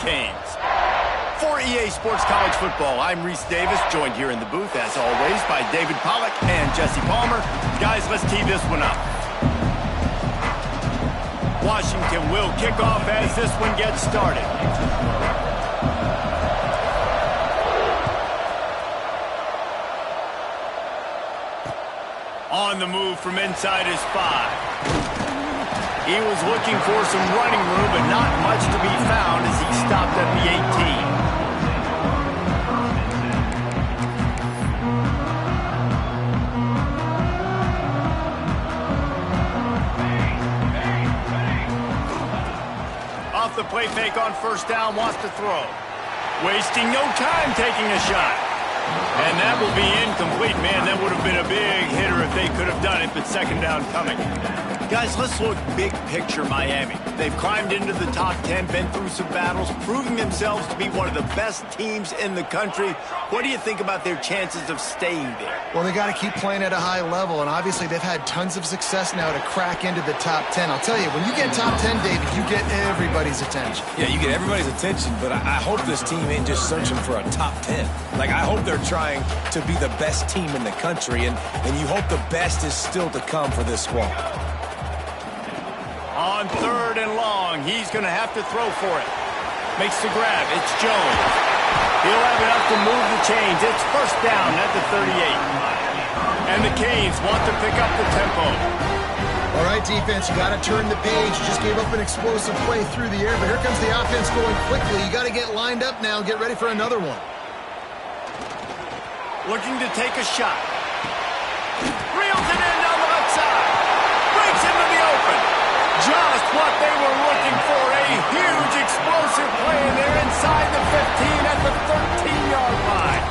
Canes. For EA Sports College Football, I'm Reese Davis, joined here in the booth, as always, by David Pollack and Jesse Palmer. Guys, let's tee this one up. Washington will kick off as this one gets started. On the move from inside his 5. He was looking for some running room, but not much to be found as he stopped at the 18. Off the play fake on first down, wants to throw. Wasting no time taking a shot. And that will be incomplete. Man, that would have been a big hitter if they could have done it, but second down coming. Guys, let's look big picture Miami. They've climbed into the top 10, been through some battles, proving themselves to be one of the best teams in the country. What do you think about their chances of staying there? Well, they got to keep playing at a high level, and obviously they've had tons of success now to crack into the top 10. I'll tell you, when you get top 10, David, you get everybody's attention. Yeah, you get everybody's attention, but I hope this team ain't just searching for a top 10. Like, I hope they're trying to be the best team in the country, and you hope the best is still to come for this squad. On third and long, he's going to have to throw for it. Makes the grab. It's Jones. He'll have enough to move the chains. It's first down at the 38. And the Canes want to pick up the tempo. All right, defense, you got to turn the page. You just gave up an explosive play through the air, but here comes the offense going quickly. You got to get lined up now and get ready for another one. Looking to take a shot. Reels it in on the left side. Breaks into the open. Just what they were looking for. A huge explosive play, and they're inside the 15 at the 13-yard line.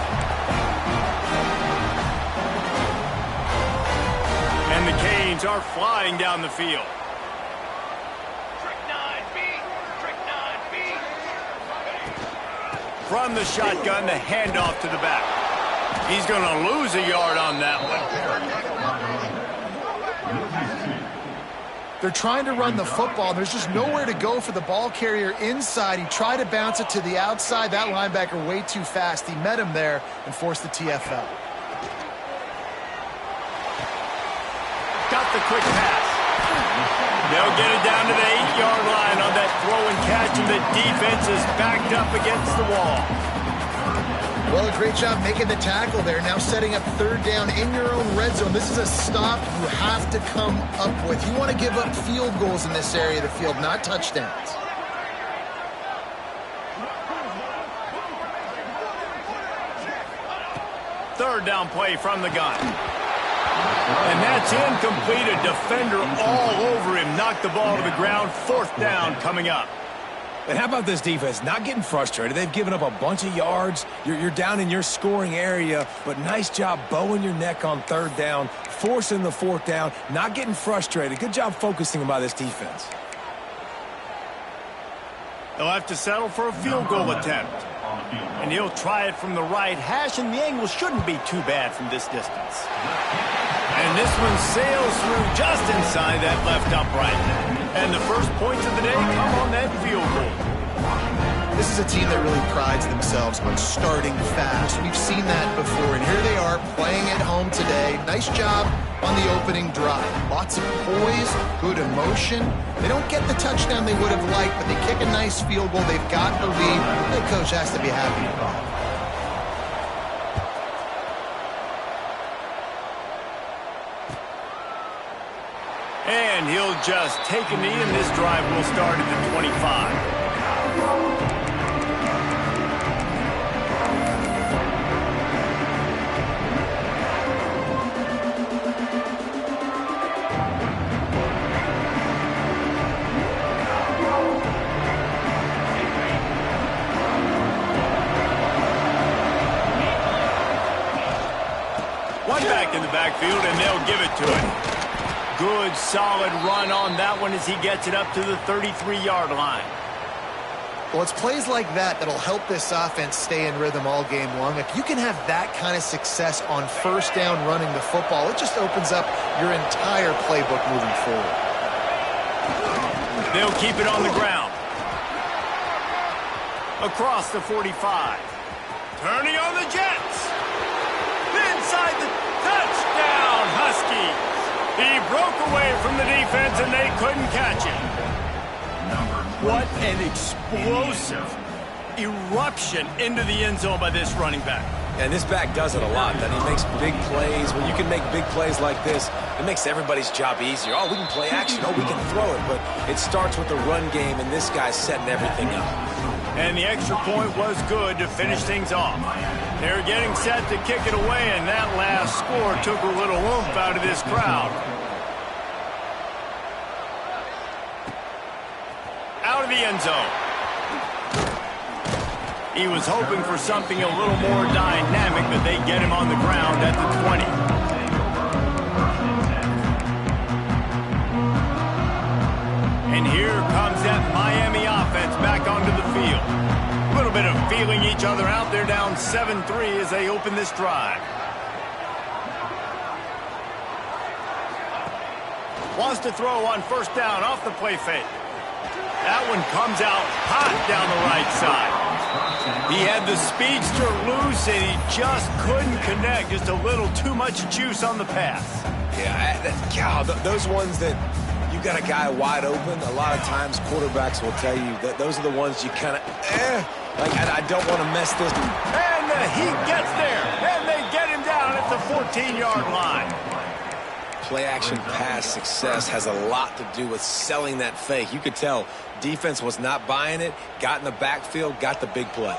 And the Canes are flying down the field. Trick 9B. Trick 9B. From the shotgun, the handoff to the back. He's going to lose a yard on that one. They're trying to run the football. There's just nowhere to go for the ball carrier inside. He tried to bounce it to the outside. That linebacker way too fast. He met him there and forced the TFL. Got the quick pass. They'll get it down to the 8-yard line on that throw and catch, and the defense is backed up against the wall. Well, a great job making the tackle there. Now setting up third down in your own red zone. This is a stop you have to come up with. You want to give up field goals in this area of the field, not touchdowns. Third down play from the gun. And that's incomplete. A defender all over him. Knocked the ball to the ground. Fourth down coming up. And how about this defense? Not getting frustrated. They've given up a bunch of yards. You're down in your scoring area, but nice job bowing your neck on third down, forcing the fourth down, not getting frustrated. Good job focusing by this defense. They'll have to settle for a field goal attempt. And he'll try it from the right hash, and the angle shouldn't be too bad from this distance. And this one sails through just inside that left upright. And the first points of the day come on that field goal. This is a team that really prides themselves on starting fast. We've seen that before, and here they are playing at home today. Nice job on the opening drive. Lots of poise, good emotion. They don't get the touchdown they would have liked, but they kick a nice field goal. They've got the lead. The coach has to be happy about it. And he'll just take a knee, and this drive will start at the 25. One back in the backfield, and they'll give it to him. Good, solid run on that one as he gets it up to the 33-yard line. Well, it's plays like that that'll help this offense stay in rhythm all game long. If you can have that kind of success on first down running the football, it just opens up your entire playbook moving forward. They'll keep it on the ground. Across the 45. Turning on the Jets. Inside the touchdown, Huskies. He broke away from the defense and they couldn't catch him. What an explosive eruption into the end zone by this running back. And this back does it a lot. That he makes big plays. When you can make big plays like this, it makes everybody's job easier. Oh, we can play action. Oh, we can throw it. But it starts with the run game, and this guy's setting everything up. And the extra point was good to finish things off. They're getting set to kick it away, and that last score took a little oomph out of this crowd. Out of the end zone. He was hoping for something a little more dynamic, but they get him on the ground at the 20. And here comes that Miami offense back onto the field. A little bit of feeling each other out. They're down 7-3 as they open this drive. Wants to throw on first down off the play fake. That one comes out hot down the right side. He had the speedster loose, and he just couldn't connect. Just a little too much juice on the pass. Yeah, those ones that you got a guy wide open, a lot of times quarterbacks will tell you that those are the ones you kind of, I don't want to mess this. And he gets there, and they get him down at the 14-yard line. Play-action pass success has a lot to do with selling that fake. You could tell defense was not buying it, got in the backfield, got the big play.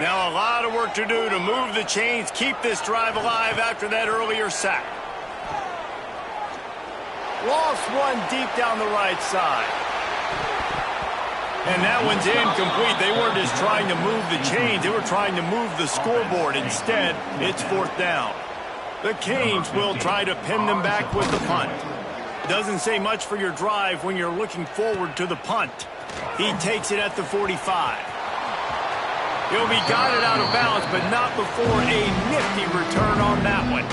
Now a lot of work to do to move the chains, keep this drive alive after that earlier sack. Lost one deep down the right side. And that one's incomplete. They weren't just trying to move the chains, they were trying to move the scoreboard. Instead, it's fourth down. The Canes will try to pin them back with the punt. Doesn't say much for your drive when you're looking forward to the punt. He takes it at the 45. He'll be guided out of bounds, but not before a nifty return on that one.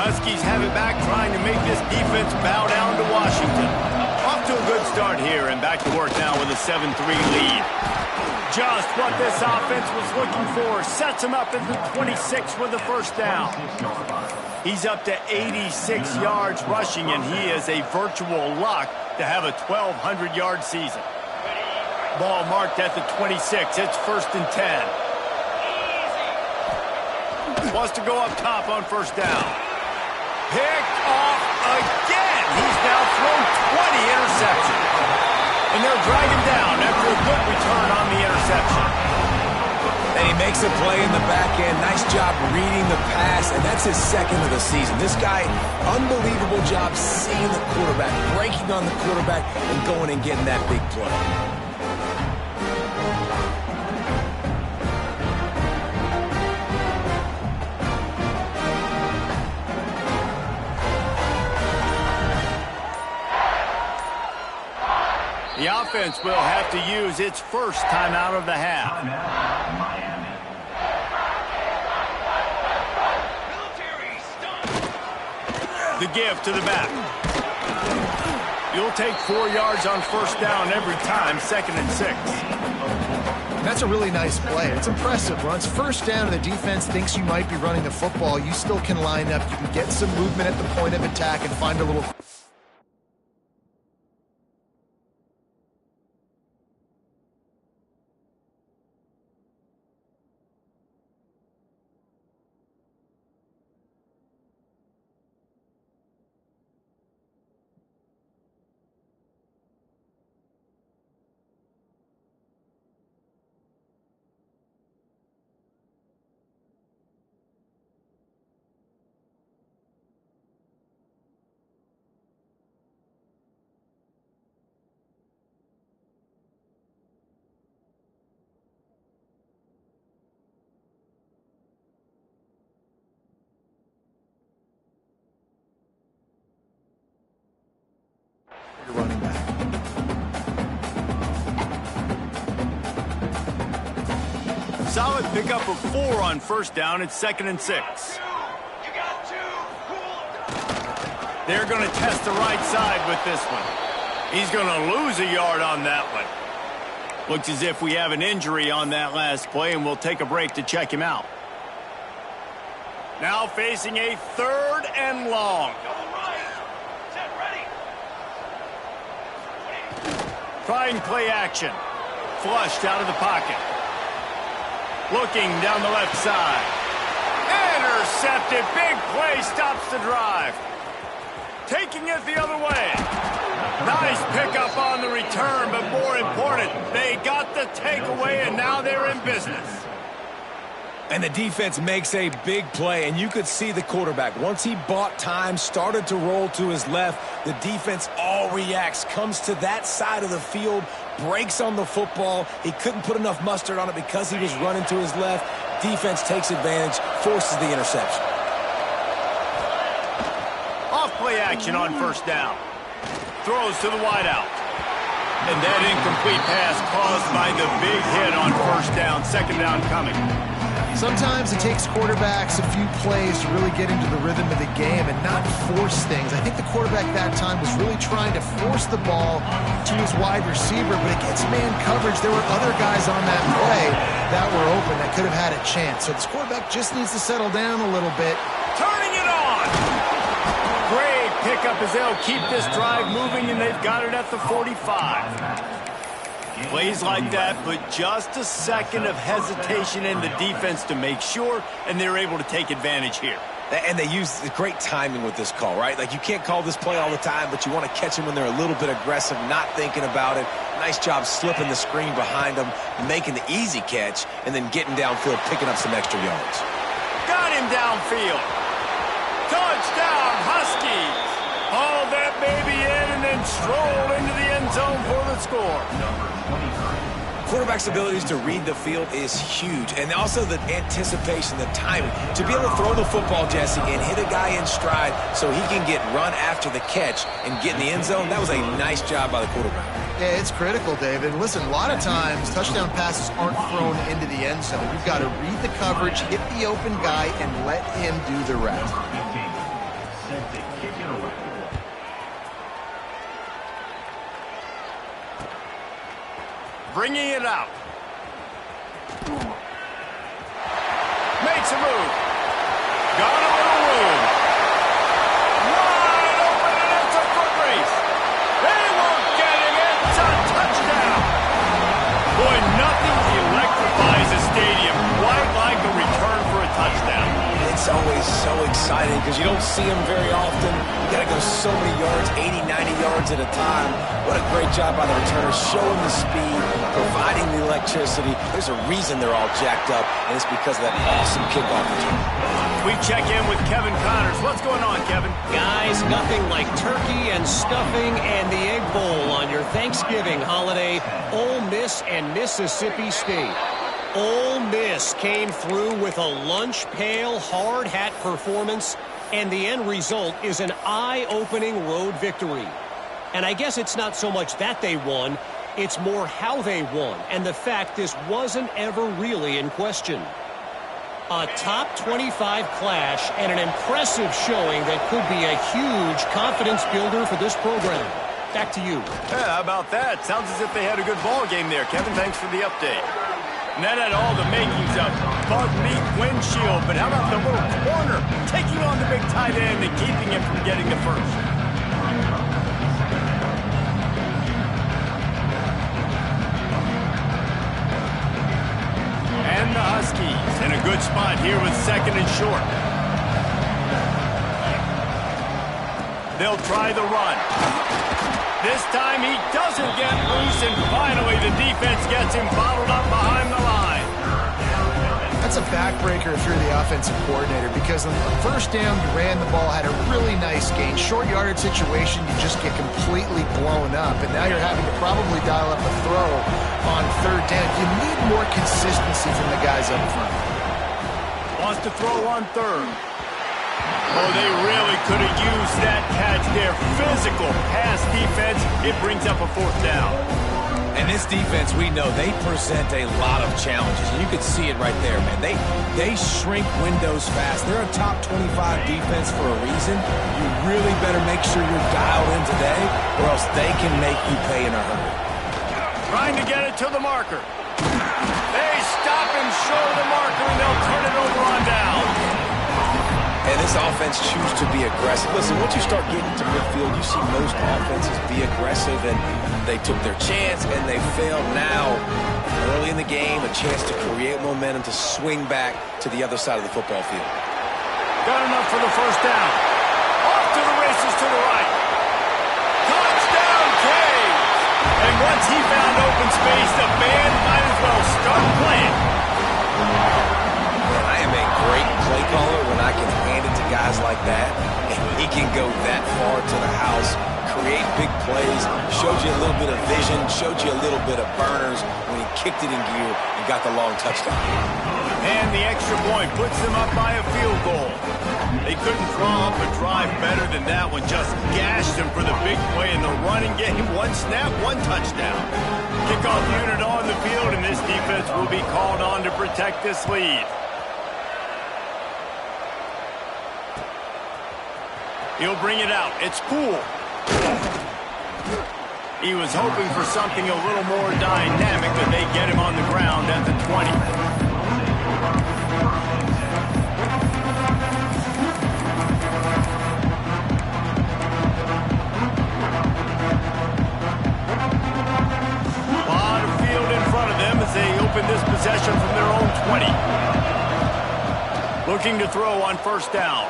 Huskies have it back, trying to make this defense bow down to Washington. Off to a good start here, and back to work now with a 7-3 lead. Just what this offense was looking for. Sets him up at the 26 with the first down. He's up to 86 yards rushing, and he is a virtual lock to have a 1,200-yard season. Ball marked at the 26. It's first and 10. Wants to go up top on first down. Picked off again. He's now thrown 20 interceptions. And they'll drag him down after a good return on the interception. And he makes a play in the back end. Nice job reading the pass, and that's his second of the season. This guy, unbelievable job seeing the quarterback, breaking on the quarterback, and going and getting that big play. The offense will have to use its first timeout of the half. The give to the back. You'll take 4 yards on first down every time, 2nd and 6. That's a really nice play. It's impressive. Once first down and the defense thinks you might be running the football, you still can line up. You can get some movement at the point of attack and find a little... solid pickup of 4 on first down. It's 2nd and 6. You got 2. Cool. They're going to test the right side with this one. He's going to lose a yard on that one. Looks as if we have an injury on that last play, and we'll take a break to check him out. Now facing a 3rd and long. Double right. Set ready. Trying play action. Flushed out of the pocket. Looking down the left side. Intercepted. Big play stops the drive. Taking it the other way. Nice pickup on the return, but more important, they got the takeaway, and now they're in business. And the defense makes a big play, and you could see the quarterback. Once he bought time, started to roll to his left, the defense all reacts, comes to that side of the field, breaks on the football. He couldn't put enough mustard on it because he was running to his left. Defense takes advantage, forces the interception. Off-play action on first down. Throws to the wideout. And that incomplete pass caused by the big hit on first down. 2nd down coming. Sometimes it takes quarterbacks a few plays to really get into the rhythm of the game and not force things. I think the quarterback that time was really trying to force the ball to his wide receiver, but against man coverage, there were other guys on that play that were open that could have had a chance. So this quarterback just needs to settle down a little bit. Turning it on! Great pickup as they'll keep this drive moving, and they've got it at the 45. Plays like that, but just a second of hesitation in the defense to make sure, and they're able to take advantage here. And they use great timing with this call, right? Like, you can't call this play all the time, but you want to catch them when they're a little bit aggressive, not thinking about it. Nice job slipping the screen behind them, making the easy catch, and then getting downfield, picking up some extra yards. Got him downfield. Touchdown, Huskies. Haul that baby in and then stroll into the end zone for the score. Quarterback's abilities to read the field is huge, and also the anticipation, the timing. To be able to throw the football, Jesse, and hit a guy in stride so he can get run after the catch and get in the end zone, that was a nice job by the quarterback. Yeah, it's critical, David. Listen, a lot of times touchdown passes aren't thrown into the end zone. You've got to read the coverage, hit the open guy, and let him do the rest. Bringing it out. Makes a move. Got a little room. Wide open, and it's a foot race. They won't get him. It's a touchdown. Boy, nothing electrifies a stadium quite like a return for a touchdown. It's always so exciting because you don't see them very often. You got to go so many yards, 80, 90 yards at a time. What a great job by the returners, showing the speed, providing the electricity. There's a reason they're all jacked up, and it's because of that awesome kickoff return. We check in with Kevin Connors. What's going on, Kevin? Guys, nothing like turkey and stuffing and the Egg Bowl on your Thanksgiving holiday. Ole Miss and Mississippi State. Ole Miss came through with a lunch pail hard hat performance, and the end result is an eye-opening road victory. And I guess it's not so much that they won, it's more how they won, and the fact this wasn't ever really in question. A top 25 clash and an impressive showing that could be a huge confidence builder for this program. Back to you. Yeah, how about that? Sounds as if they had a good ball game there. Kevin, thanks for the update. And that had all the makings of bug meat windshield, but how about the little corner taking on the big tight end and keeping him from getting the first? And the Huskies in a good spot here with 2nd and short. They'll try the run. This time he doesn't get loose, and finally the defense gets him bottled up behind the line. That's a backbreaker if you're the offensive coordinator, because on first down, you ran the ball, had a really nice gain. Short yardage situation, you just get completely blown up, and now you're having to probably dial up a throw on 3rd down. You need more consistency from the guys up front. Wants to throw on 3rd. Oh, they really could have used that catch there. Physical pass defense. It brings up a 4th down. And this defense, we know, they present a lot of challenges. And you can see it right there, man. They shrink windows fast. They're a top 25 defense for a reason. You really better make sure you're dialed in today, or else they can make you pay in a hurry. Trying to get it to the marker. They stop him short of the marker, and they'll turn it over on down. And this offense chooses to be aggressive. Listen, once you start getting to midfield, you see most offenses be aggressive, and they took their chance, and they failed. Now, early in the game, a chance to create momentum to swing back to the other side of the football field. Got enough for the first down. Off to the races to the right. Touchdown, Caves! And once he found open space, the band might as well start playing. I am a great play caller when I can hand it to guys like that, and he can go that far to the house, create big plays, showed you a little bit of vision, showed you a little bit of burners when he kicked it in gear and got the long touchdown. And the extra point puts them up by a field goal. They couldn't draw up a drive better than that one, just gashed them for the big play in the running game. One snap, one touchdown. Kickoff unit on the field, and this defense will be called on to protect this lead. He'll bring it out. It's Poole. He was hoping for something a little more dynamic, but they get him on the ground at the 20. A lot of field in front of them as they open this possession from their own 20. Looking to throw on first down.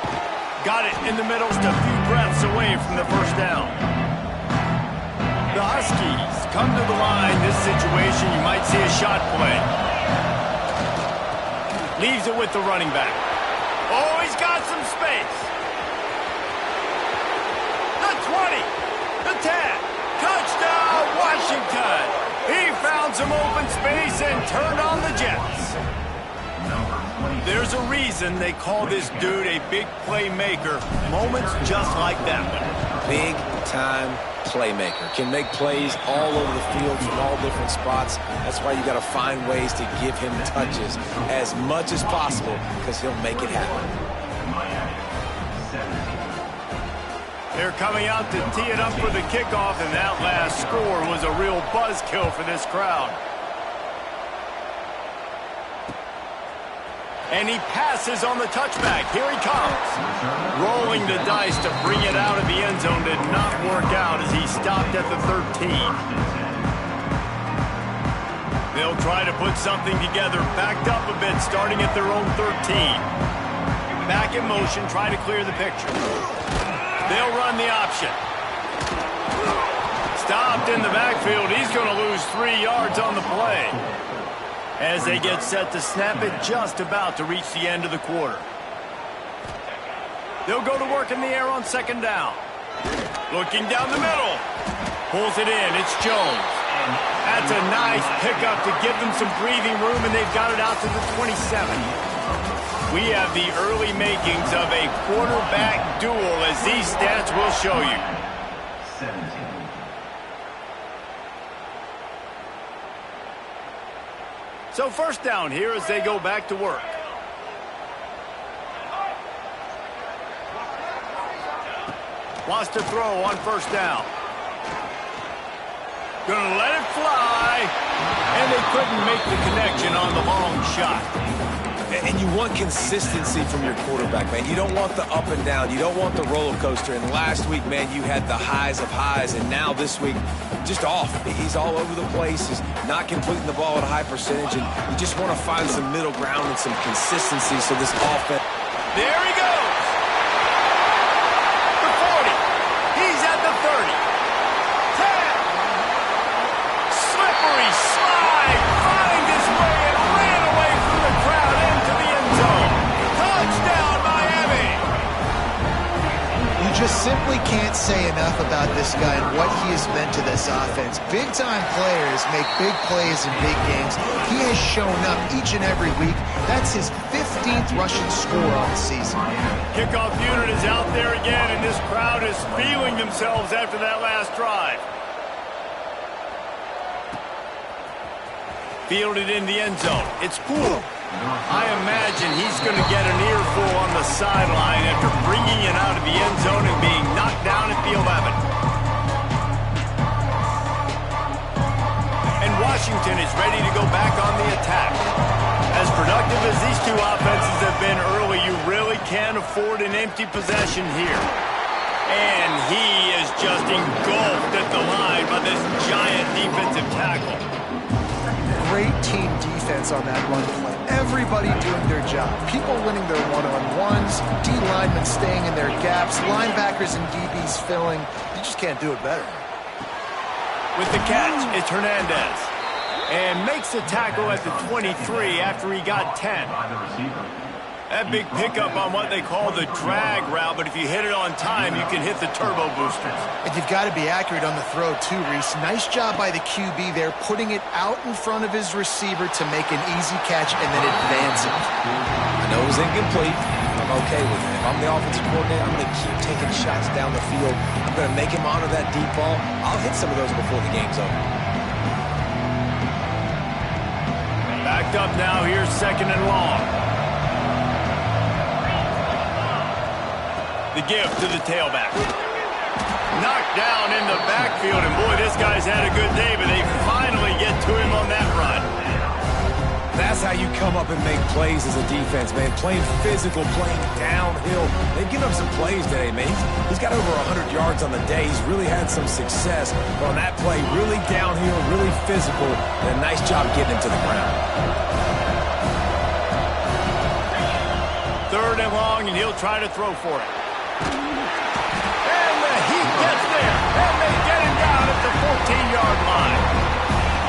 Got it in the middle, just a few breaths away from the first down. The Huskies come to the line. This situation, you might see a shot play. Leaves it with the running back. Oh, he's got some space. The 20, the 10, touchdown, Washington. He found some open space and turned on the Jets. There's a reason they call this dude a big playmaker. Moments just like that one. Big-time playmaker. Can make plays all over the field from all different spots. That's why you got to find ways to give him touches as much as possible, because he'll make it happen. They're coming out to tee it up for the kickoff, and that last score was a real buzzkill for this crowd. And he passes on the touchback. Here he comes. Rolling the dice to bring it out of the end zone did not work out as he stopped at the 13. They'll try to put something together, backed up a bit, starting at their own 13. Back in motion, try to clear the picture. They'll run the option. Stopped in the backfield. He's going to lose 3 yards on the play. As they get set to snap it, just about to reach the end of the quarter. They'll go to work in the air on second down. Looking down the middle. Pulls it in. It's Jones. That's a nice pickup to give them some breathing room, and they've got it out to the 27. We have the early makings of a quarterback duel, as these stats will show you. 17. So first down here as they go back to work. Wants to throw on first down. Gonna let it fly. And they couldn't make the connection on the long shot. And you want consistency from your quarterback, man. You don't want the up and down. You don't want the roller coaster. And last week, man, you had the highs of highs. And now this week, just off. He's all over the place. He's not completing the ball at a high percentage. And you just want to find some middle ground and some consistency so this offense. There he goes. The 40. He's at the 30. 10. Slippery slide. Find his way and ran away from the crowd into the end zone. Touchdown, Miami. You just simply can't say enough about this guy and what he has meant to this offense. Big-time players make big plays in big games. He has shown up each and every week. That's his 15th rushing score on the season. Kickoff unit is out there again, and this crowd is feeling themselves after that last drive. Fielded in the end zone. It's Poole. I imagine he's going to get an earful on the sideline after bringing it out of the end zone and being knocked down at the 11. And Washington is ready to go back on the attack. As productive as these two offenses have been early, you really can't afford an empty possession here. And he is just engulfed at the line by this giant defensive tackle. Great team defense on that run play. Everybody doing their job. People winning their one-on-ones, D linemen staying in their gaps, linebackers and DBs filling. You just can't do it better. With the catch, it's Hernandez. And makes the tackle at the 23 after he got 10. That big pickup on what they call the drag route, but if you hit it on time, you can hit the turbo boosters. And you've got to be accurate on the throw, too, Reese. Nice job by the QB there, putting it out in front of his receiver to make an easy catch and then advance it. I know it was incomplete. I'm okay with it. If I'm the offensive coordinator, I'm going to keep taking shots down the field. I'm going to make him honor that deep ball. I'll hit some of those before the game's over. Backed up now, here's 2nd and long. The gift to the tailback. Knocked down in the backfield, and boy, this guy's had a good day, but they finally get to him on that run. That's how you come up and make plays as a defense, man. Playing physical, playing downhill. They've given up some plays today, man. He's got over 100 yards on the day. He's really had some success. But on that play, really downhill, really physical, and a nice job getting him to the ground. 3rd and long, and he'll try to throw for it. And the heat gets there, and they get him down at the 14-yard line.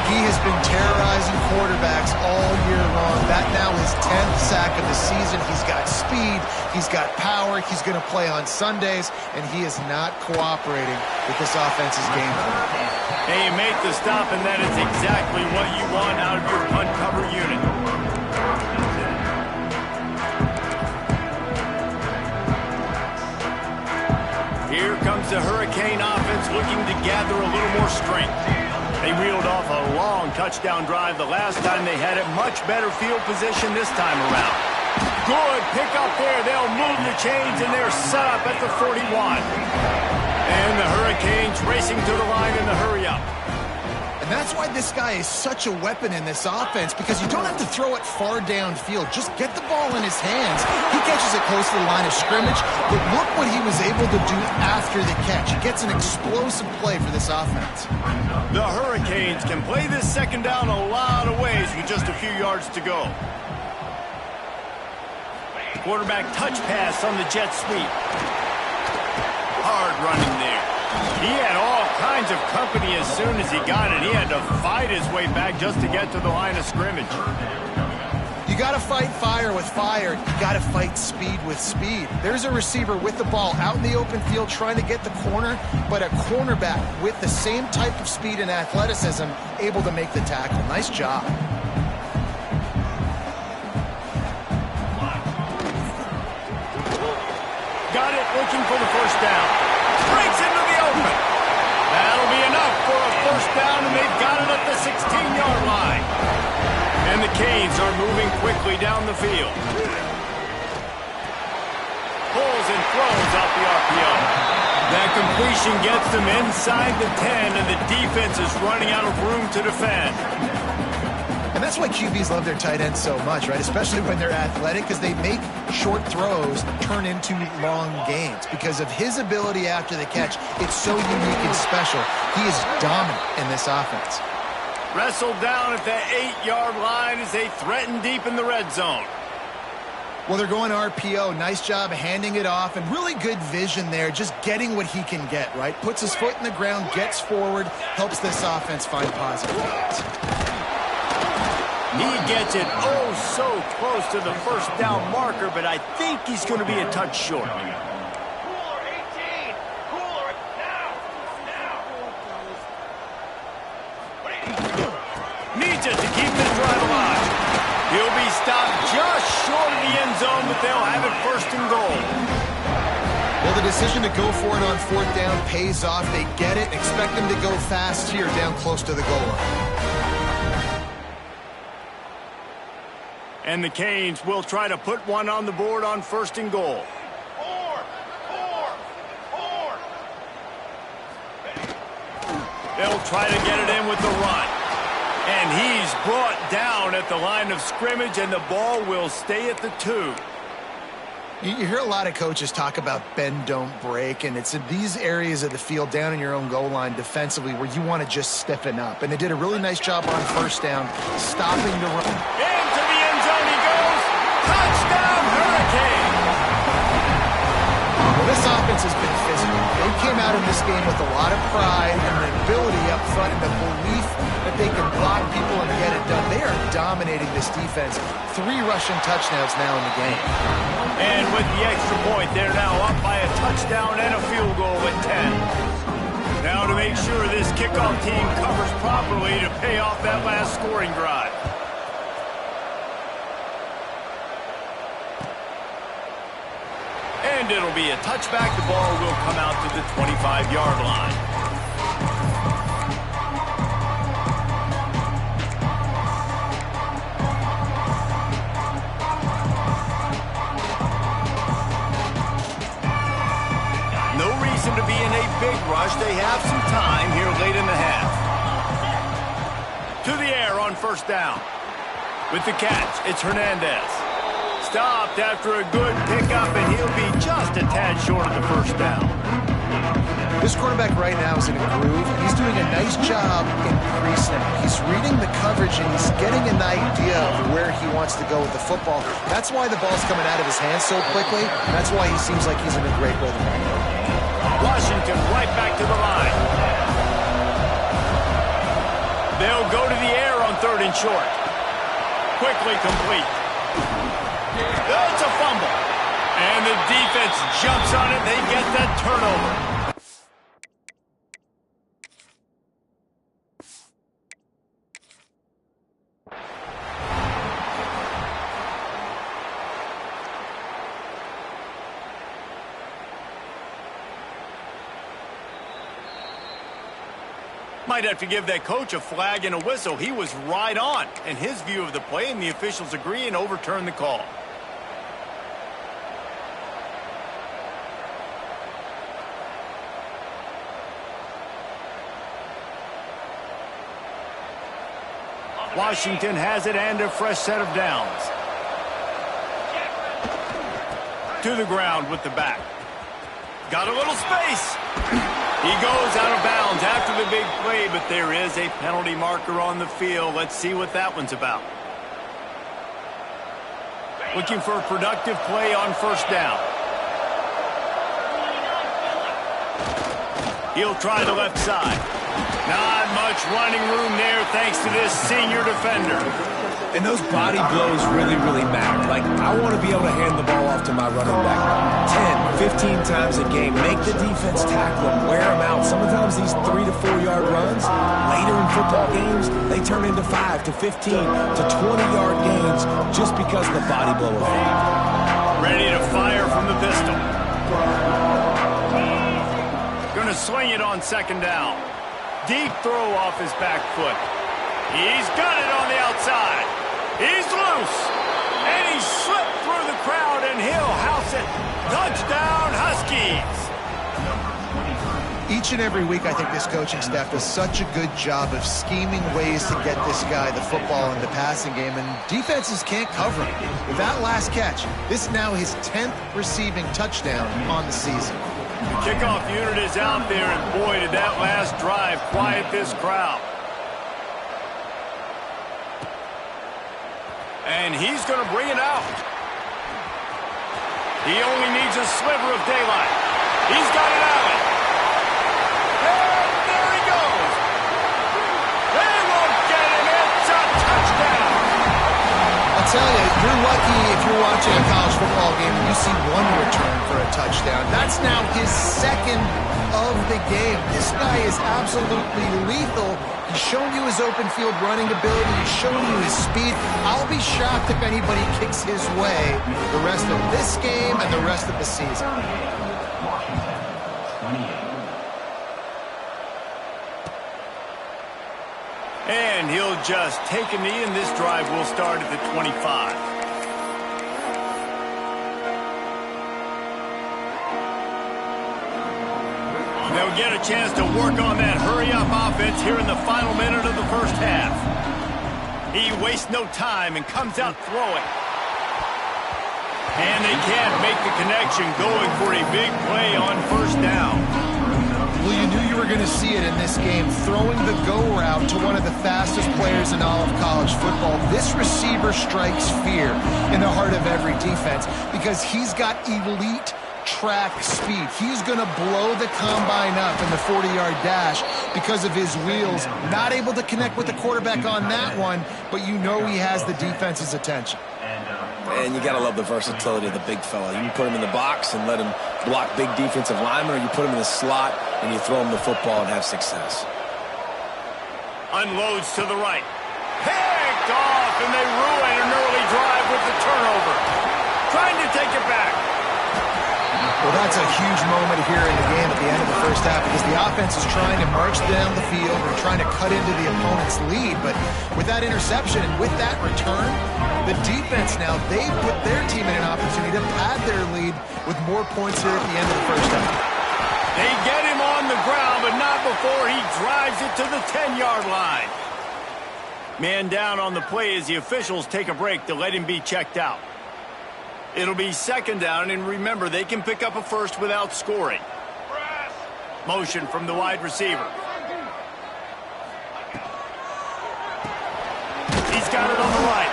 He has been terrorizing quarterbacks all year long. That now his 10th sack of the season. He's got speed. He's got power. He's going to play on Sundays, and he is not cooperating with this offense's game plan. And you make the stop, and that is exactly what you want out of your punt cover unit. Here comes the Hurricane offense looking to gather a little more strength. They reeled off a long touchdown drive the last time. They had it much better field position this time around. Good pick up there. They'll move the chains, and they're set up at the 41. And the Hurricanes racing to the line in the hurry-up. And that's why this guy is such a weapon in this offense, because you don't have to throw it far downfield. Just get the ball in his hands. He catches it close to the line of scrimmage, but look what he was able to do after the catch. He gets an explosive play for this offense. The Hurricanes can play this 2nd down a lot of ways with just a few yards to go. Quarterback touch pass on the jet sweep. Hard running there. He had all kinds of company as soon as he got it. He had to fight his way back just to get to the line of scrimmage. You got to fight fire with fire. You got to fight speed with speed. There's a receiver with the ball out in the open field trying to get the corner, but a cornerback with the same type of speed and athleticism able to make the tackle. Nice job. Got it, looking for the 1st down. Breaks into the open. That'll be enough for a 1st down, and they've got it at the 16-yard line. And the Canes are moving quickly down the field. Pulls and throws out the RPO. That completion gets them inside the 10, and the defense is running out of room to defend. And that's why QBs love their tight ends so much, right? Especially when they're athletic, because they make short throws turn into long gains. Because of his ability after the catch, it's so unique and special. He is dominant in this offense. Wrestled down at the 8-yard line as they threaten deep in the red zone. Well, they're going RPO. Nice job handing it off, and really good vision there, just getting what he can get, right? Puts his foot in the ground, gets forward, helps this offense find positive points. He gets it so close to the 1st down marker, but I think he's going to be a touch short. Cooler 18. Cooler now. Needs it to keep this drive alive. He'll be stopped just short of the end zone, but they'll have it 1st and goal. Well, the decision to go for it on 4th down pays off. They get it. Expect them to go fast here down close to the goal line. And the Canes will try to put one on the board on 1st and goal. 4. They'll try to get it in with the run. And he's brought down at the line of scrimmage, and the ball will stay at the 2. You hear a lot of coaches talk about bend, don't break, and it's in these areas of the field down in your own goal line defensively where you want to just stiffen up. And they did a really nice job on 1st down, stopping the run. Into the end zone he goes. Touchdown, Hurricane! Well, this offense has been physical. They came out in this game with a lot of pride and the ability up front and the belief that they can block people and get it done. They are dominating this defense. 3 rushing touchdowns now in the game. And with the extra point, they're now up by a touchdown and a field goal at 10. Now to make sure this kickoff team covers properly to pay off that last scoring drive. And it'll be a touchback. The ball will come out to the 25-yard line. No reason to be in a big rush. They have some time here late in the half. To the air on 1st down. With the catch, it's Hernandez. Stopped after a good pickup, and he'll be just a tad short of the 1st down. This quarterback right now is in a groove, and he's doing a nice job increasing it. He's reading the coverage, and he's getting an idea of where he wants to go with the football. That's why the ball's coming out of his hands so quickly, and that's why he seems like he's in a great rhythm right now. Washington right back to the line. They'll go to the air on 3rd and short. Quickly complete. It's a fumble. And the defense jumps on it. They get that turnover. Might have to give that coach a flag and a whistle. He was right on in his view of the play, and the officials agree and overturn the call. Washington has it and a fresh set of downs. To the ground with the back. Got a little space. He goes out of bounds after the big play, but there is a penalty marker on the field. Let's see what that one's about. Looking for a productive play on 1st down. He'll try the left side. Not much running room there thanks to this senior defender. And those body blows really, really matter. Like, I want to be able to hand the ball off to my running back 10, 15 times a game. Make the defense tackle them, wear them out. Sometimes these 3 to 4 yard runs, later in football games, they turn into 5 to 15 to 20-yard gains just because of the body blow effect. Ready to fire from the pistol. Going to swing it on 2nd down. Deep throw off his back foot. He's got it on the outside. He's loose. And he slipped through the crowd, and he'll house it. Touchdown, Huskies. Each and every week, I think this coaching staff does such a good job of scheming ways to get this guy the football in the passing game, and defenses can't cover him. With that last catch, this is now his 10th receiving touchdown on the season. The kickoff unit is out there, and boy, did that last drive quiet this crowd. And he's going to bring it out. He only needs a sliver of daylight. He's got it out. And there he goes. They won't get him. It's a touchdown. I'll tell you, you're lucky if you're watching a college football game and you see one return for a touchdown. That's now his 2nd of the game. This guy is absolutely lethal. He's shown you his open field running ability. He's shown you his speed. I'll be shocked if anybody kicks his way the rest of this game and the rest of the season. And he'll just take a knee, and this drive will start at the 25. They'll get a chance to work on that hurry-up offense here in the final minute of the first half. He wastes no time and comes out throwing. And they can't make the connection, going for a big play on first down. Well, you knew you were going to see it in this game, throwing the go route to one of the fastest players in all of college football. This receiver strikes fear in the heart of every defense because he's got elite track speed. He's going to blow the combine up in the 40-yard dash because of his wheels. Not able to connect with the quarterback on that one, but you know he has the defense's attention. And you got to love the versatility of the big fella. You can put him in the box and let him block big defensive linemen, or you put him in the slot and you throw him the football and have success. Unloads to the right. Picked off, and they ruin an early drive with the turnover. Trying to take it back. Well, that's a huge moment here in the game at the end of the first half because the offense is trying to march down the field and trying to cut into the opponent's lead. But with that interception and with that return, the defense now, they put their team in an opportunity to pad their lead with more points here at the end of the first half. They get him on the ground, but not before he drives it to the 10-yard line. Man down on the play as the officials take a break to let him be checked out. It'll be second down, and remember, they can pick up a first without scoring. Motion from the wide receiver. He's got it on the right.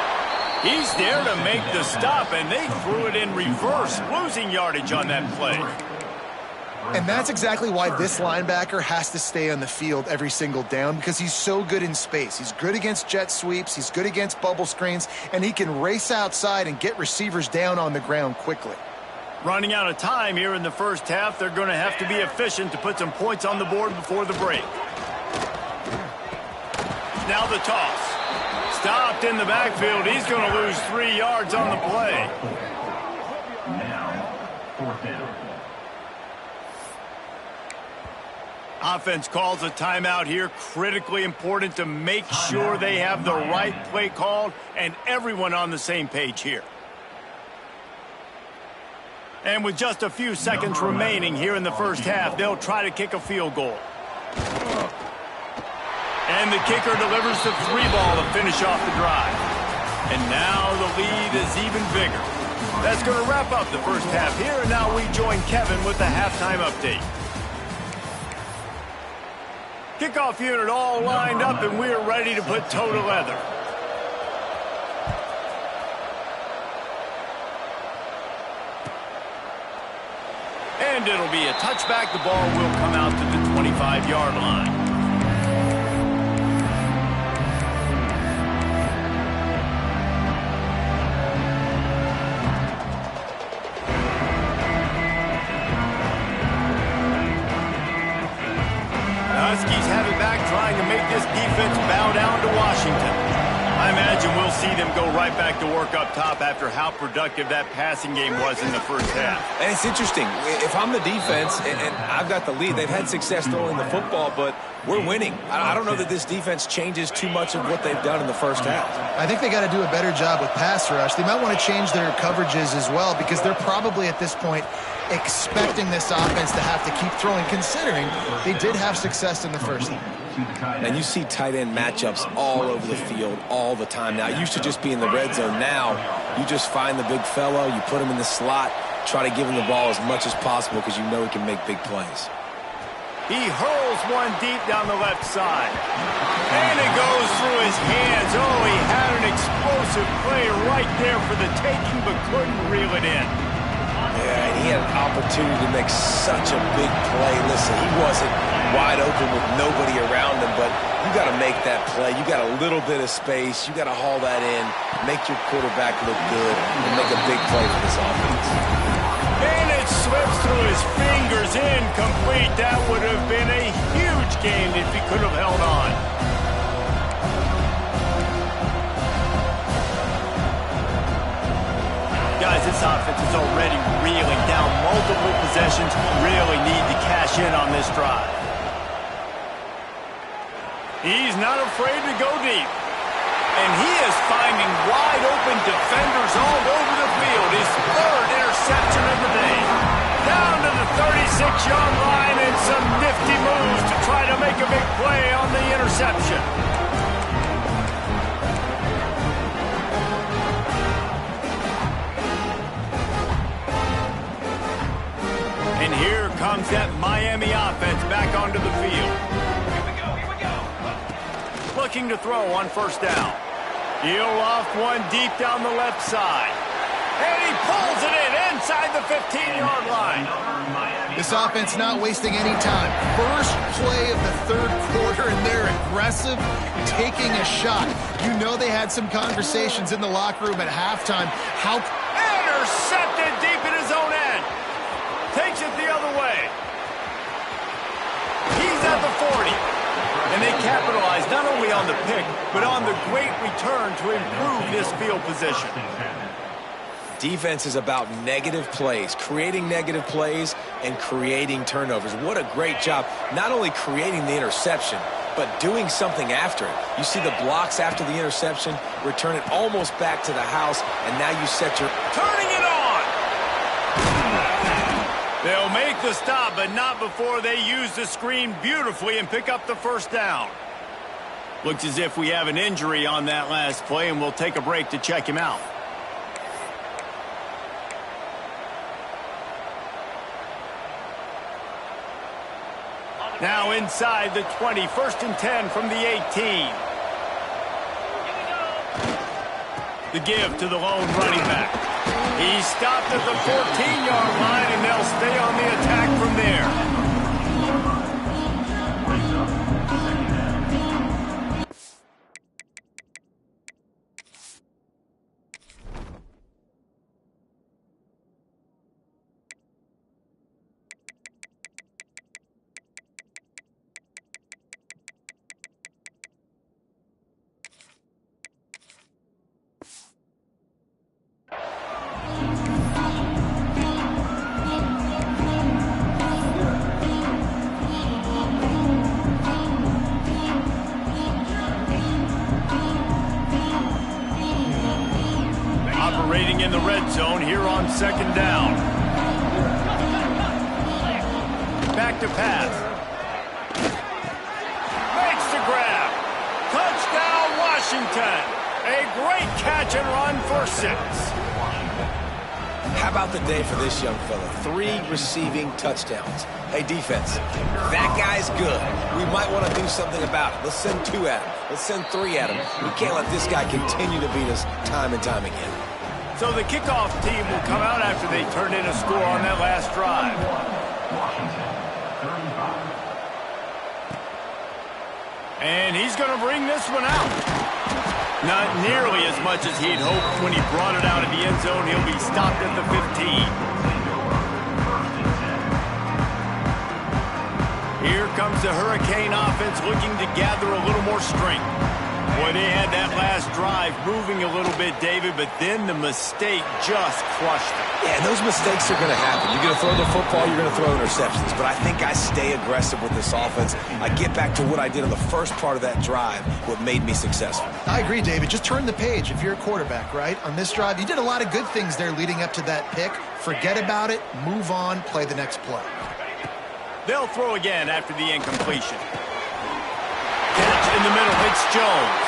He's there to make the stop, and they threw it in reverse, losing yardage on that play. And that's exactly why this linebacker has to stay on the field every single down, because he's so good in space. He's good against jet sweeps, he's good against bubble screens, and he can race outside and get receivers down on the ground quickly. Running out of time here in the first half, they're going to have to be efficient to put some points on the board before the break. Now the toss. Stopped in the backfield. He's going to lose 3 yards on the play. Offense calls a timeout here. Critically important to make sure they have the right play called and everyone on the same page here. And with just a few seconds remaining here in the first half, they'll try to kick a field goal. And the kicker delivers the 3-ball to finish off the drive. And now the lead is even bigger. That's going to wrap up the first half here, and now we join Kevin with the halftime update. Kickoff unit all lined up, and we're ready to put toe to leather. And it'll be a touchback. The ball will come out to the 25-yard line. Huskies have it back, trying to make this defense bow down to Washington. I imagine we'll see them go right back to work up top after how productive that passing game was in the first half. And it's interesting. If I'm the defense and I've got the lead, they've had success throwing the football, but we're winning. I don't know that this defense changes too much of what they've done in the first half. I think they got to do a better job with pass rush. They might want to change their coverages as well, because they're probably at this point expecting this offense to have to keep throwing, considering they did have success in the first half. And you see tight end matchups all over the field all the time. Now, it used to just be in the red zone. Now, you just find the big fellow, you put him in the slot, try to give him the ball as much as possible because you know he can make big plays. He hurls one deep down the left side. And it goes through his hands. Oh, he had an explosive play right there for the taking, but couldn't reel it in. Yeah, and he had an opportunity to make such a big play. Listen, he wasn't wide open with nobody around him, but you got to make that play. You got a little bit of space. You got to haul that in, make your quarterback look good, and make a big play for this offense. And it slips through his fingers, incomplete. That would have been a huge gain if he could have held on. Guys, this offense is already reeling down multiple possessions. Really need to cash in on this drive. He's not afraid to go deep. And he is finding wide open defenders all over the field. His third interception of the day. Down to the 36-yard line, and And some nifty moves to try to make a big play on the interception. And here comes that Miami offense back onto the field. Here we go. Looking to throw on first down. He'll loft one deep down the left side. And he pulls it in inside the 15-yard line. This offense not wasting any time. First play of the third quarter, and they're aggressive, taking a shot. You know they had some conversations in the locker room at halftime. How intercepted deep in his own end. Takes it the other way. He's at the 40. And they capitalize not only on the pick, but on the great return to improve this field position. Defense is about negative plays, creating negative plays and creating turnovers. What a great job, not only creating the interception, but doing something after it. You see the blocks after the interception, return it almost back to the house, and now you set your... Turning it on! They'll make the stop, but not before they use the screen beautifully and pick up the first down. Looks as if we have an injury on that last play, and we'll take a break to check him out. Now inside the 20, 1st and 10 from the 18. The give to the lone running back. He stopped at the 14-yard line, and they'll stay on the attack from there. Operating in the red zone here on 2nd down. Back to pass. Makes the grab. Touchdown, Washington. A great catch and run for 6. How about the day for this young fella? 3 receiving touchdowns. Hey, defense, that guy's good. We might want to do something about it. Let's send 2 at him. Let's send 3 at him. We can't let this guy continue to beat us time and time again. So the kickoff team will come out after they turned in a score on that last drive. And he's going to bring this one out. Not nearly as much as he'd hoped when he brought it out of the end zone. He'll be stopped at the 15. Here comes the Hurricane offense looking to gather a little more strength. Boy, they had that last drive moving a little bit, David, but then the mistake just crushed them. Yeah, and those mistakes are going to happen. You're going to throw the football, you're going to throw interceptions. But I think I stay aggressive with this offense. I get back to what I did on the first part of that drive, what made me successful. I agree, David. Just turn the page if you're a quarterback, right? On this drive, you did a lot of good things there leading up to that pick. Forget about it, move on, play the next play. They'll throw again after the incompletion. Catch in the middle, it's Jones.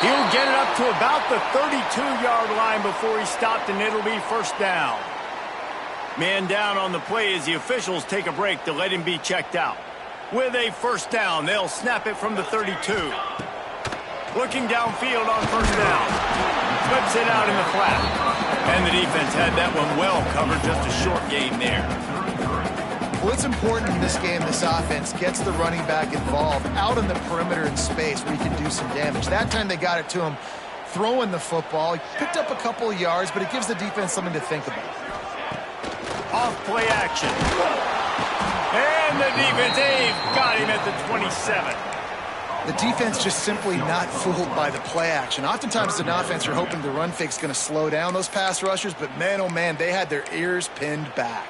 He'll get it up to about the 32-yard line before he's stopped, and it'll be first down. Man down on the play as the officials take a break to let him be checked out. With a first down, they'll snap it from the 32. Looking downfield on first down. Flips it out in the flat. And the defense had that one well covered, just a short gain there. Well, it's important in this game, this offense gets the running back involved out on the perimeter in space where he can do some damage. That time they got it to him throwing the football. He picked up a couple of yards, but it gives the defense something to think about. Off play action. And the defense, they've got him at the 27. The defense just simply not fooled by the play action. Oftentimes as an offense, you're hoping the run fake's going to slow down those pass rushers, but man, oh man, they had their ears pinned back.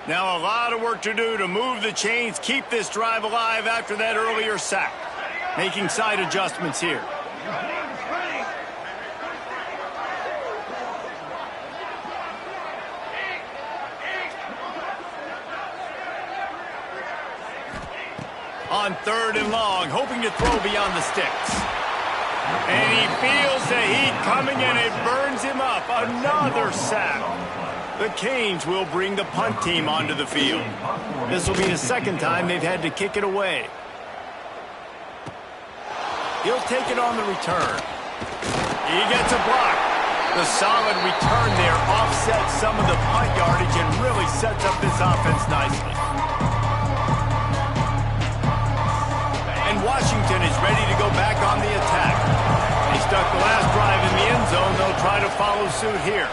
Now a lot of work to do to move the chains, keep this drive alive after that earlier sack. Making side adjustments here. On 3rd and long, hoping to throw beyond the sticks. And he feels the heat coming, and it burns him up. Another sack. The Canes will bring the punt team onto the field. This will be the second time they've had to kick it away. He'll take it on the return. He gets a block. The solid return there offsets some of the punt yardage and really sets up this offense nicely. And Washington is ready to go back on the attack. They stuck the last drive in the end zone. They'll try to follow suit here.